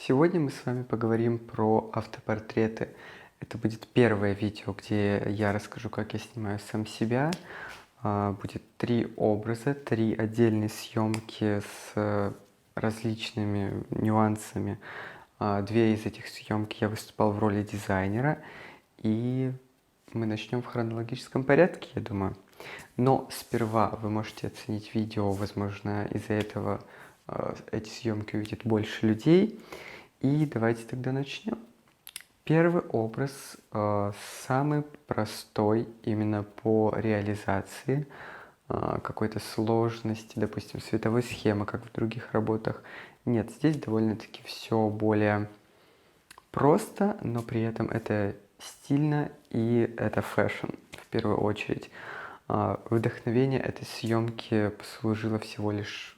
Сегодня мы с вами поговорим про автопортреты. Это будет первое видео, где я расскажу, как я снимаю сам себя. Будет 3 образа, 3 отдельные съемки с различными нюансами. 2 из этих съемки я выступал в роли дизайнера. И мы начнем в хронологическом порядке, я думаю. Но сперва вы можете оценить видео, возможно, из-за этого эти съемки увидят больше людей. И давайте тогда начнем. Первый образ самый простой именно по реализации какой-то сложности, допустим, световой схемы, как в других работах. Нет, здесь довольно-таки все более просто, но при этом это стильно и это фэшн в первую очередь. Вдохновение этой съемки послужило всего лишь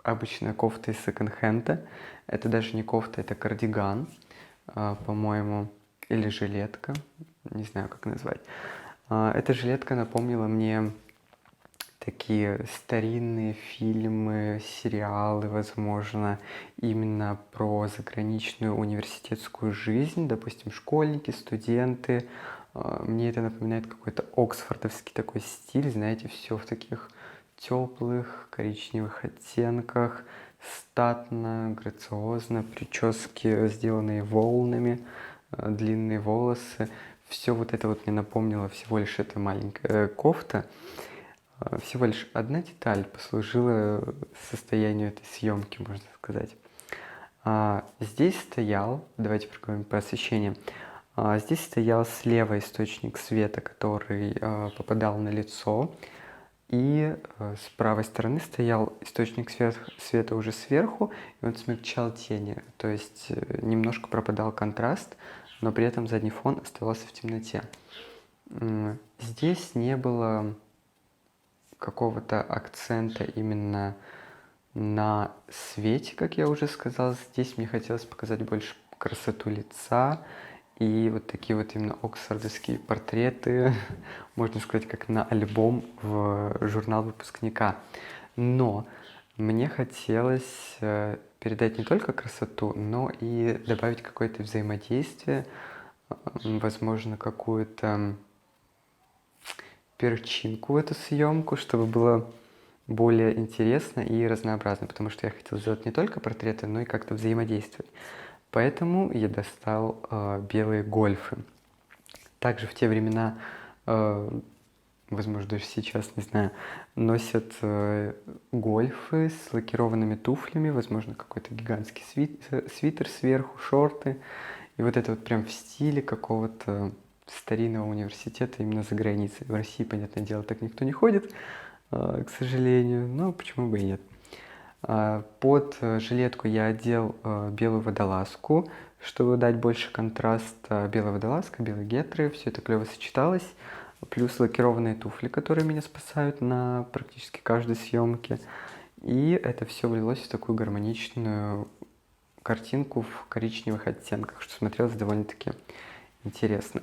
обычная кофта из секонд-хенда. Это даже не кофта, это кардиган, по-моему, или жилетка, не знаю, как назвать. Эта жилетка напомнила мне такие старинные фильмы, сериалы, возможно, именно про заграничную университетскую жизнь, допустим, школьники, студенты. Мне это напоминает какой-то оксфордовский такой стиль, знаете, все в таких теплых коричневых оттенках, статно, грациозно, прически, сделанные волнами, длинные волосы. Все вот это вот мне напомнило всего лишь эта маленькая кофта. Всего лишь одна деталь послужила состоянию этой съемки, можно сказать. Здесь стоял, давайте поговорим про освещение. Здесь стоял слева источник света, который попадал на лицо. И с правой стороны стоял источник света уже сверху, и он смягчал тени. То есть немножко пропадал контраст, но при этом задний фон оставался в темноте. Здесь не было какого-то акцента именно на свете, как я уже сказал. Здесь мне хотелось показать больше красоту лица и вот такие вот именно оксфордовские портреты, можно сказать, как на альбом в журнал выпускника. Но мне хотелось передать не только красоту, но и добавить какое-то взаимодействие, возможно, какую-то перчинку в эту съемку, чтобы было более интересно и разнообразно, потому что я хотел сделать не только портреты, но и как-то взаимодействовать. Поэтому я достал белые гольфы. Также в те времена, возможно, даже сейчас, не знаю, носят гольфы с лакированными туфлями, возможно, какой-то гигантский свитер сверху, шорты. И вот это вот прям в стиле какого-то старинного университета именно за границей. В России, понятное дело, так никто не ходит, к сожалению, но почему бы и нет. Под жилетку я одел белую водолазку, чтобы дать больше контраста. Белая водолазка, белые гетры, все это клево сочеталось. Плюс лакированные туфли, которые меня спасают на практически каждой съемке. И это все влилось в такую гармоничную картинку в коричневых оттенках, что смотрелось довольно-таки интересно.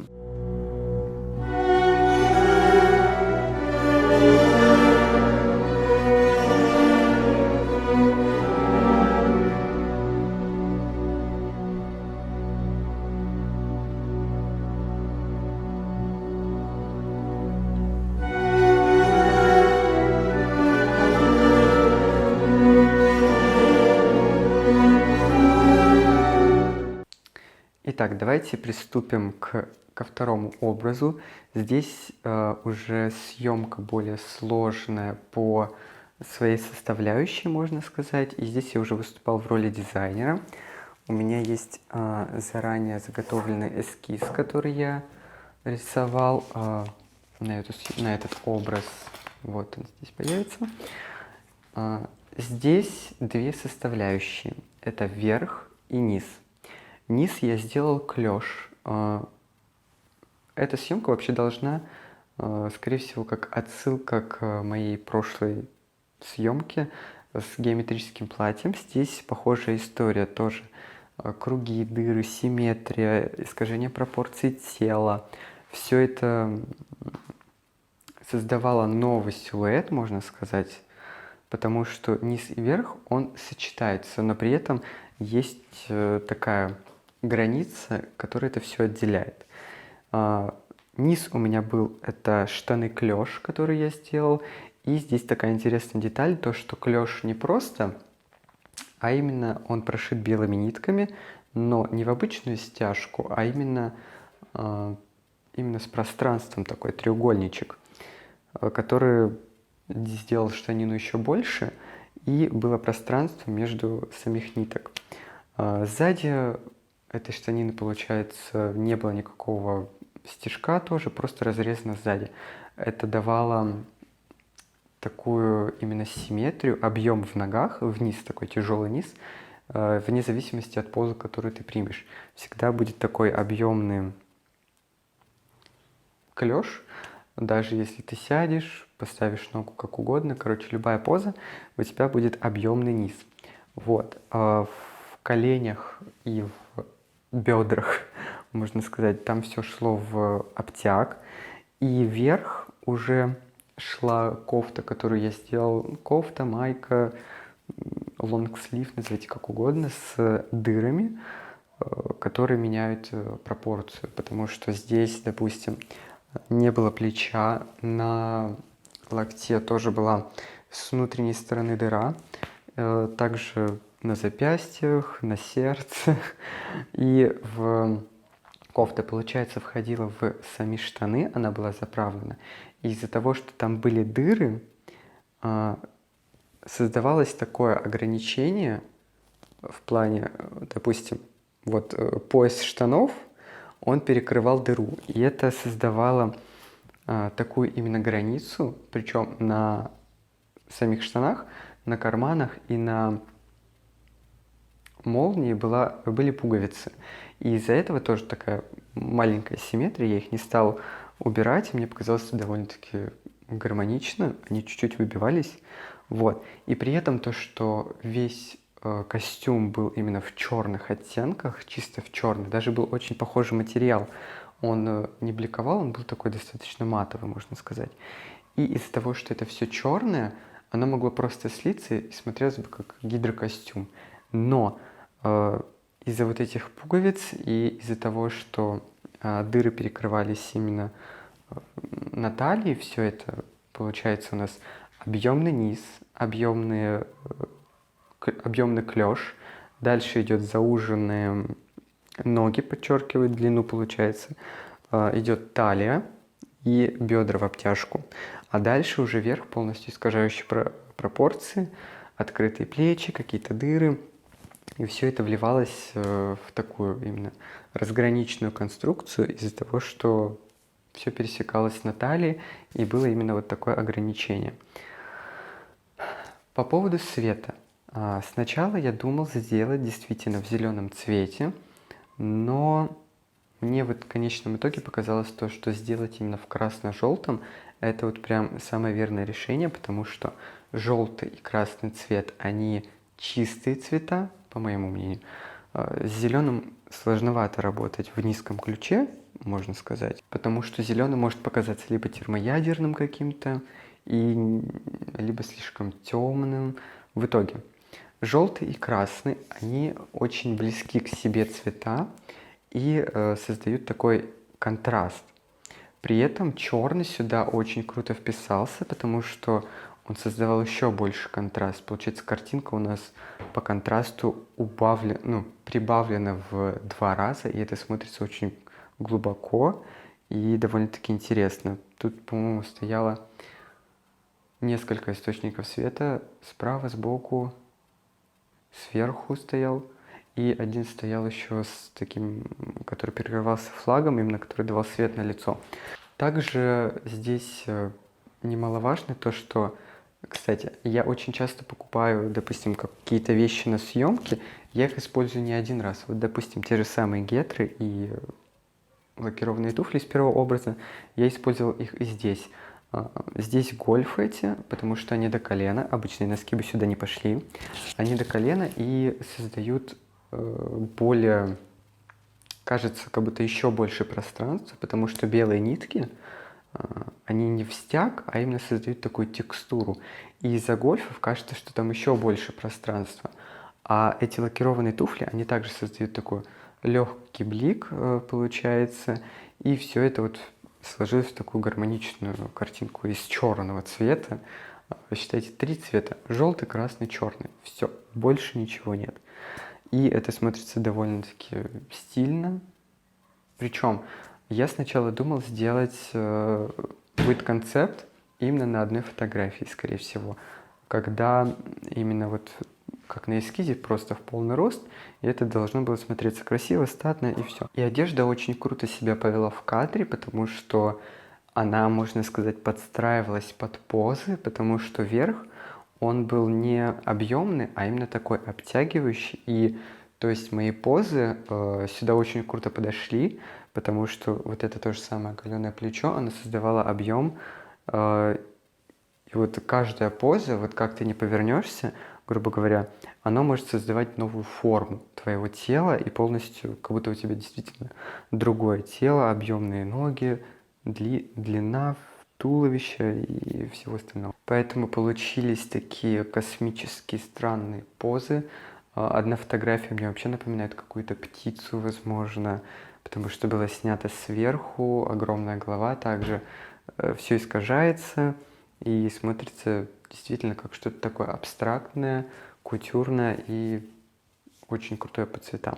Итак, давайте приступим ко второму образу. Здесь уже съемка более сложная по своей составляющей, можно сказать. И здесь я уже выступал в роли дизайнера. У меня есть заранее заготовленный эскиз, который я рисовал на этот образ. Вот он здесь появится. Здесь 2 составляющие. Это верх и низ. Низ я сделал клеш. Эта съемка вообще должна, скорее всего, как отсылка к моей прошлой съемке с геометрическим платьем. Здесь похожая история тоже. Круги, дыры, симметрия, искажение пропорций тела. Все это создавало новый силуэт, можно сказать, потому что низ и верх, он сочетается, но при этом есть такая граница, которая это все отделяет. Низ у меня был, это штаны клеш, которые я сделал. И здесь такая интересная деталь, то что клеш не просто, а именно он прошит белыми нитками, но не в обычную стяжку, а именно с пространством, такой треугольничек, который сделал штанину еще больше, и было пространство между самих ниток. Сзади этой штанины, получается, не было никакого стежка тоже, просто разрезано сзади. Это давало такую именно симметрию, объем в ногах, вниз, такой тяжелый низ, вне зависимости от позы, которую ты примешь. Всегда будет такой объемный клеш, даже если ты сядешь, поставишь ногу как угодно, короче, любая поза, у тебя будет объемный низ. Вот. В коленях и в бедрах, можно сказать, там все шло в обтяг, и вверх уже шла кофта, которую я сделал, кофта, майка, лонгслив, назовите как угодно, с дырами, которые меняют пропорцию, потому что здесь, допустим, не было плеча, на локте тоже была с внутренней стороны дыра, также на запястьях, на сердце, и кофта, получается, входила в сами штаны, она была заправлена. И из-за того, что там были дыры, создавалось такое ограничение в плане, допустим, вот пояс штанов, он перекрывал дыру. И это создавало такую именно границу, причем на самих штанах, на карманах и на молнии были пуговицы. И из-за этого тоже такая маленькая симметрия, я их не стал убирать, и мне показалось довольно-таки гармонично, они чуть-чуть выбивались. Вот. И при этом то, что весь костюм был именно в черных оттенках, чисто в черных, даже был очень похожий материал. Он не бликовал, он был такой достаточно матовый, можно сказать. И из-за того, что это все черное, оно могло просто слиться и смотрелось бы как гидрокостюм. Но из-за вот этих пуговиц и из-за того, что дыры перекрывались именно на талии, все это получается у нас объемный низ, объемный клеш, дальше идет зауженные ноги, подчеркивают длину, получается, идет талия и бедра в обтяжку, а дальше уже верх полностью искажающий пропорции, открытые плечи, какие-то дыры. И все это вливалось в такую именно разграниченную конструкцию из-за того, что все пересекалось на талии, и было именно вот такое ограничение. По поводу цвета. Сначала я думал сделать действительно в зеленом цвете, но мне вот в конечном итоге показалось то, что сделать именно в красно-желтом, это вот прям самое верное решение, потому что желтый и красный цвет, они чистые цвета, по моему мнению. С зеленым сложновато работать в низком ключе, можно сказать, потому что зеленый может показаться либо термоядерным каким-то, либо слишком темным. В итоге желтый и красный, они очень близки к себе цвета и создают такой контраст. При этом черный сюда очень круто вписался, потому что он создавал еще больше контраст. Получается, картинка у нас по контрасту прибавлена в 2 раза, и это смотрится очень глубоко и довольно-таки интересно. Тут, по-моему, стояло несколько источников света, справа, сбоку, сверху стоял, и один стоял еще с таким, который перекрывался флагом, именно который давал свет на лицо. Также здесь немаловажно то, что, кстати, я очень часто покупаю, допустим, какие-то вещи на съемке, я их использую не один раз. Вот, допустим, те же самые гетры и лакированные туфли из первого образа, я использовал их и здесь. Здесь гольфы эти, потому что они до колена, обычные носки бы сюда не пошли, они до колена и создают более, кажется, как будто еще больше пространства, потому что белые нитки, они не в стяг, а именно создают такую текстуру. И из-за гольфов кажется, что там еще больше пространства. А эти лакированные туфли, они также создают такой легкий блик, получается, и все это вот сложилось в такую гармоничную картинку из черного цвета. Считайте, 3 цвета: желтый, красный, черный. Все, больше ничего нет. И это смотрится довольно-таки стильно. Причем я сначала думал сделать будет концепт именно на одной фотографии, скорее всего, когда именно вот как на эскизе, просто в полный рост, и это должно было смотреться красиво, статно и все. И одежда очень круто себя повела в кадре, потому что она, можно сказать, подстраивалась под позы, потому что верх, он был не объемный, а именно такой обтягивающий. И то есть мои позы сюда очень круто подошли, потому что вот это то же самое оголенное плечо, оно создавало объем. И вот каждая поза, вот как ты не повернешься, грубо говоря, оно может создавать новую форму твоего тела, и полностью, как будто у тебя действительно другое тело, объемные ноги, длина туловища и всего остального. Поэтому получились такие космические странные позы. Одна фотография мне вообще напоминает какую-то птицу, возможно, потому что была снята сверху, огромная голова также. Все искажается и смотрится действительно как что-то такое абстрактное, кутюрное и очень крутое по цветам.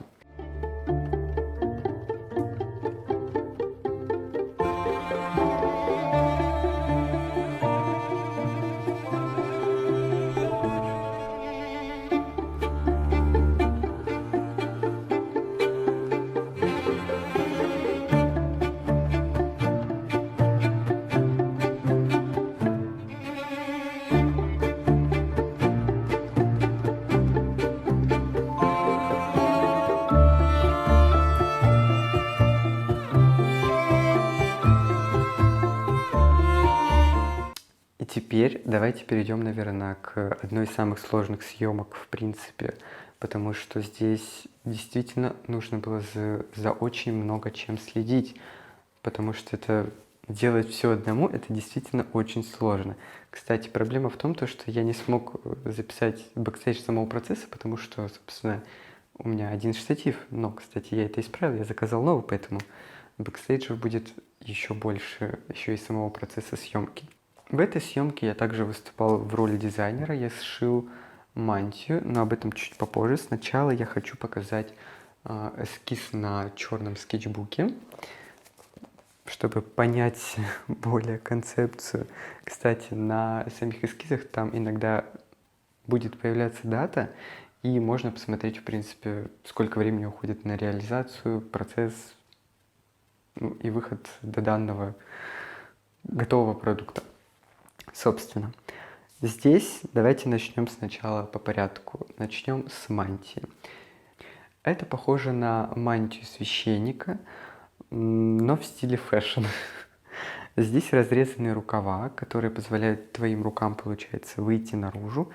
И теперь давайте перейдем, наверное, к одной из самых сложных съемок в принципе, потому что здесь действительно нужно было за очень много чем следить, потому что это делать все одному, это действительно очень сложно. Кстати, проблема в том, что я не смог записать бэкстейдж самого процесса, потому что, собственно, у меня один штатив, но, кстати, я это исправил, я заказал новый, поэтому бэкстейджа будет еще больше, еще и самого процесса съемки. В этой съемке я также выступал в роли дизайнера, я сшил мантию, но об этом чуть попозже. Сначала я хочу показать эскиз на черном скетчбуке, чтобы понять более концепцию. Кстати, на самих эскизах там иногда будет появляться дата, и можно посмотреть, в принципе, сколько времени уходит на реализацию, процесс, ну, и выход до данного готового продукта. Собственно, здесь давайте начнем сначала по порядку. Начнем с мантии. Это похоже на мантию священника, но в стиле фэшн. Здесь разрезанные рукава, которые позволяют твоим рукам, получается, выйти наружу.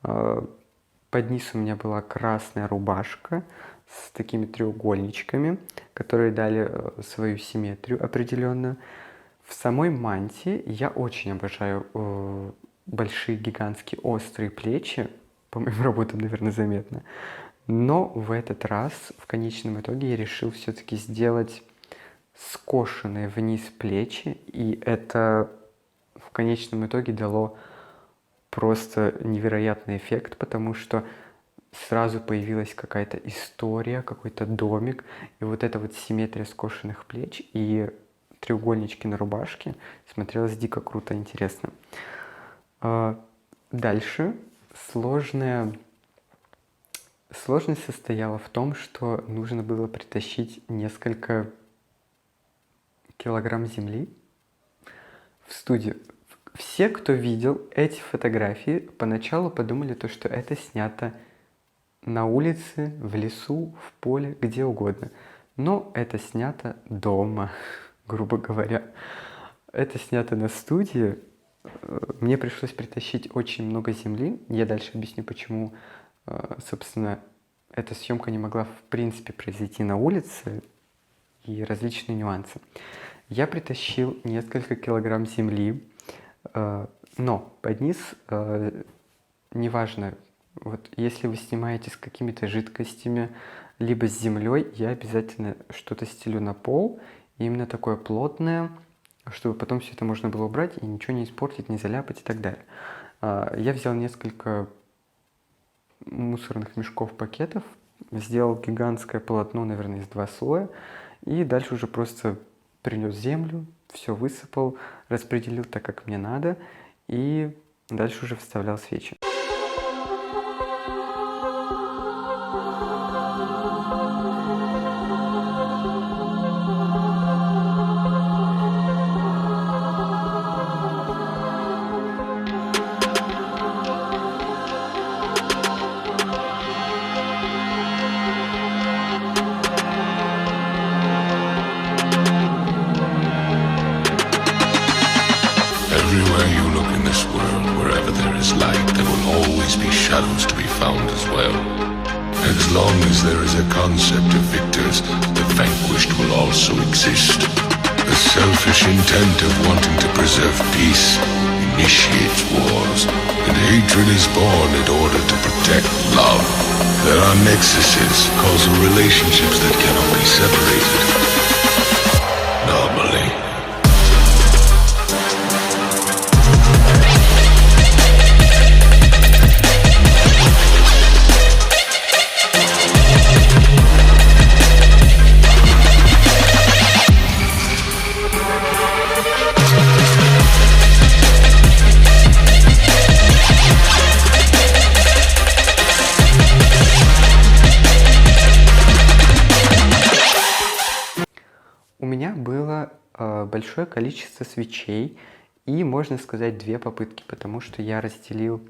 Под низ у меня была красная рубашка с такими треугольничками, которые дали свою симметрию определенную. В самой мантии я очень обожаю большие, гигантские, острые плечи. По моим работам, наверное, заметно. Но в этот раз, в конечном итоге, я решил все-таки сделать скошенные вниз плечи. И это в конечном итоге дало просто невероятный эффект, потому что сразу появилась какая-то история, какой-то домик. И вот эта вот симметрия скошенных плеч и треугольнички на рубашке смотрелось дико круто, интересно. Дальше сложность состояла в том, что нужно было притащить несколько килограмм земли в студию. Все, кто видел эти фотографии, поначалу подумали, что это снято на улице, в лесу, в поле, где угодно. Но это снято дома, грубо говоря. Это снято на студии. Мне пришлось притащить очень много земли. Я дальше объясню, почему, собственно, эта съемка не могла в принципе произойти на улице и различные нюансы. Я притащил несколько килограмм земли, но под низ, неважно, Вот если вы снимаете с какими-то жидкостями, либо с землей, я обязательно что-то стелю на пол, именно такое плотное, чтобы потом все это можно было убрать и ничего не испортить, не заляпать и так далее. Я взял несколько мусорных мешков, пакетов, сделал гигантское полотно, наверное, из 2 слоя, и дальше уже просто принес землю, все высыпал, распределил так, как мне надо, и дальше уже вставлял свечи. Everywhere you look in this world, wherever there is light, there will always be shadows to be found as well. As long as there is a concept of victors, the vanquished will also exist. The selfish intent of wanting to preserve peace initiates wars, and hatred is born in order to protect love. There are nexuses, causal relationships that cannot be separated. Normally. У меня было большое количество свечей и, можно сказать, 2 попытки, потому что я разделил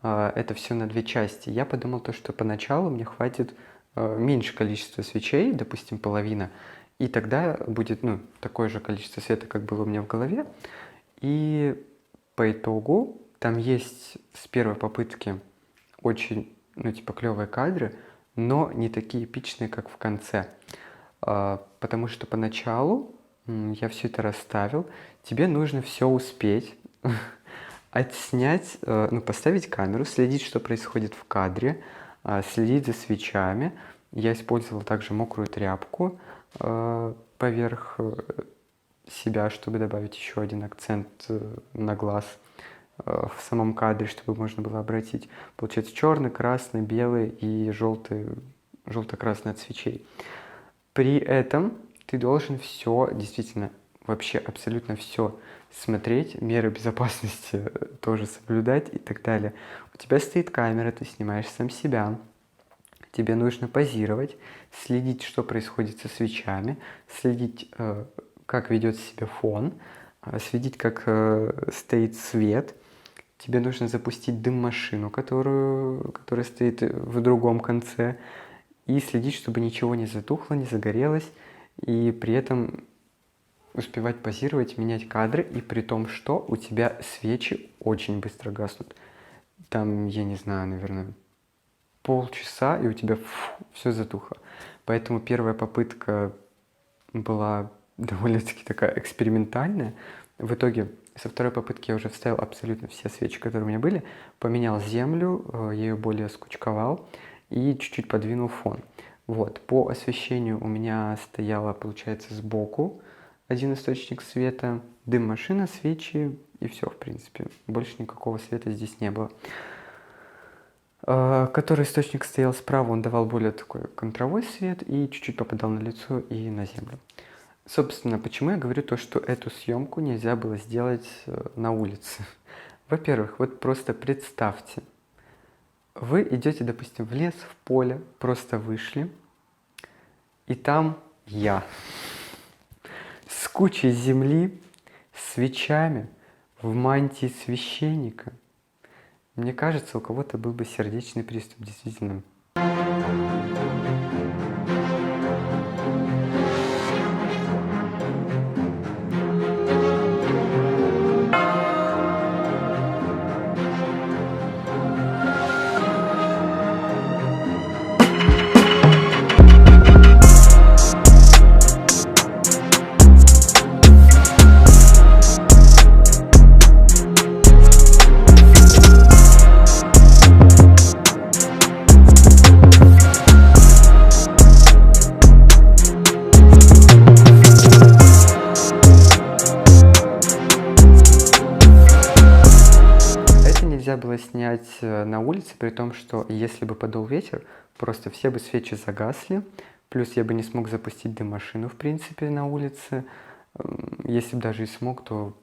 это все на 2 части. Я подумал, что поначалу мне хватит меньше количества свечей, допустим, половина, и тогда будет такое же количество света, как было у меня в голове. И по итогу там есть с первой попытки очень, клевые кадры, но не такие эпичные, как в конце. Потому что поначалу я все это расставил. Тебе нужно все успеть, отснять, поставить камеру, следить, что происходит в кадре, следить за свечами. Я использовал также мокрую тряпку поверх себя, чтобы добавить еще один акцент на глаз в самом кадре, чтобы можно было обратить. Получается черный, красный, белый и желто-красный от свечей. При этом ты должен все, действительно, вообще абсолютно все смотреть, меры безопасности тоже соблюдать и так далее. У тебя стоит камера, ты снимаешь сам себя. Тебе нужно позировать, следить, что происходит со свечами, следить, как ведет себя фон, следить, как стоит свет. Тебе нужно запустить дым-машину, которая стоит в другом конце, и следить, чтобы ничего не затухло, не загорелось, и при этом успевать позировать, менять кадры, и при том, что у тебя свечи очень быстро гаснут. Там, я не знаю, наверное, полчаса, и у тебя все затухло. Поэтому первая попытка была довольно-таки такая экспериментальная. В итоге со второй попытки я уже вставил абсолютно все свечи, которые у меня были, поменял землю, я ее более скучковал и чуть-чуть подвинул фон. Вот. По освещению у меня стояла, получается, сбоку один источник света, дым-машина, свечи и все, в принципе. Больше никакого света здесь не было. Который источник стоял справа, он давал более такой контровой свет и чуть-чуть попадал на лицо и на землю. Собственно, почему я говорю то, что эту съемку нельзя было сделать на улице? Во-первых, вот просто представьте, вы идете, допустим, в лес, в поле, просто вышли, и там я с кучей земли, с свечами, в мантии священника. Мне кажется, у кого-то был бы сердечный приступ, действительно. было снять на улице, при том, что если бы подул ветер, просто все бы свечи загасли, плюс я бы не смог запустить дым-машину, в принципе, на улице. Если бы даже и смог, то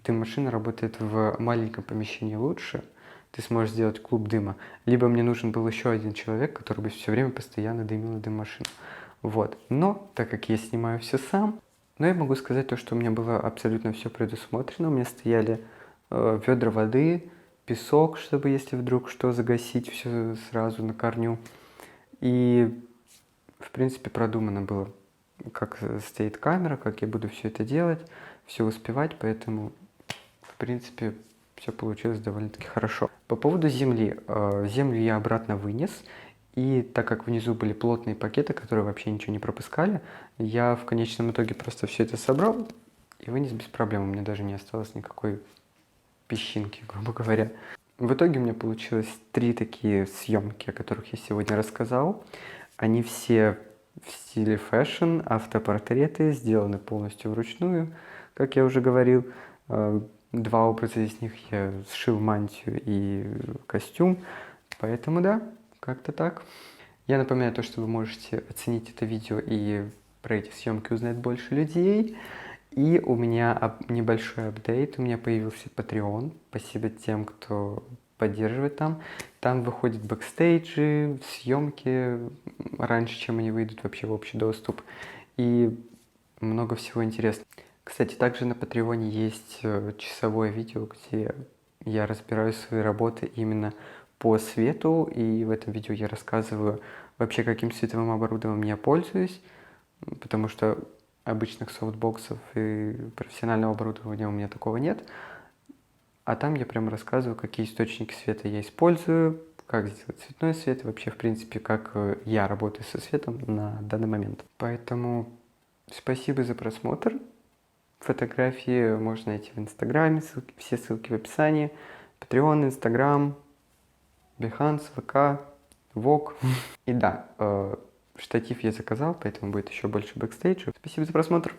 дым-машина работает в маленьком помещении лучше, ты сможешь сделать клуб дыма. Либо мне нужен был еще один человек, который бы все время постоянно дымил дым-машину. Вот. Но, так как я снимаю все сам, но я могу сказать то, что у меня было абсолютно все предусмотрено. У меня стояли ведра воды, песок, чтобы, если вдруг что, загасить все сразу на корню. И, в принципе, продумано было, как стоит камера, как я буду все это делать, все успевать, поэтому, в принципе, все получилось довольно-таки хорошо. По поводу земли. Землю я обратно вынес, и так как внизу были плотные пакеты, которые вообще ничего не пропускали, я в конечном итоге просто все это собрал и вынес без проблем. У меня даже не осталось никакой песчинки, грубо говоря. В итоге у меня получилось 3 такие съемки, о которых я сегодня рассказал. Они все в стиле фэшн, автопортреты, сделаны полностью вручную, как я уже говорил. 2 образа из них я сшил мантию и костюм, поэтому да, как-то так. Я напоминаю то, что вы можете оценить это видео и про эти съемки узнать больше людей. И у меня небольшой апдейт, у меня появился Patreon. Спасибо тем, кто поддерживает там. Там выходят бэкстейджи, съемки раньше, чем они выйдут вообще в общий доступ. И много всего интересного. Кстати, также на Патреоне есть часовое видео, где я разбираю свои работы именно по свету. И в этом видео я рассказываю вообще, каким световым оборудованием я пользуюсь. Потому что обычных софтбоксов и профессионального оборудования у меня такого нет. А там я прям рассказываю, какие источники света я использую, как сделать цветной свет, и вообще, в принципе, как я работаю со светом на данный момент. Поэтому спасибо за просмотр. Фотографии можно найти в Инстаграме, все ссылки в описании. Patreon, Инстаграм, Behance, ВК, Вок. И да, штатив я заказал, поэтому будет еще больше бэкстейджа. Спасибо за просмотр.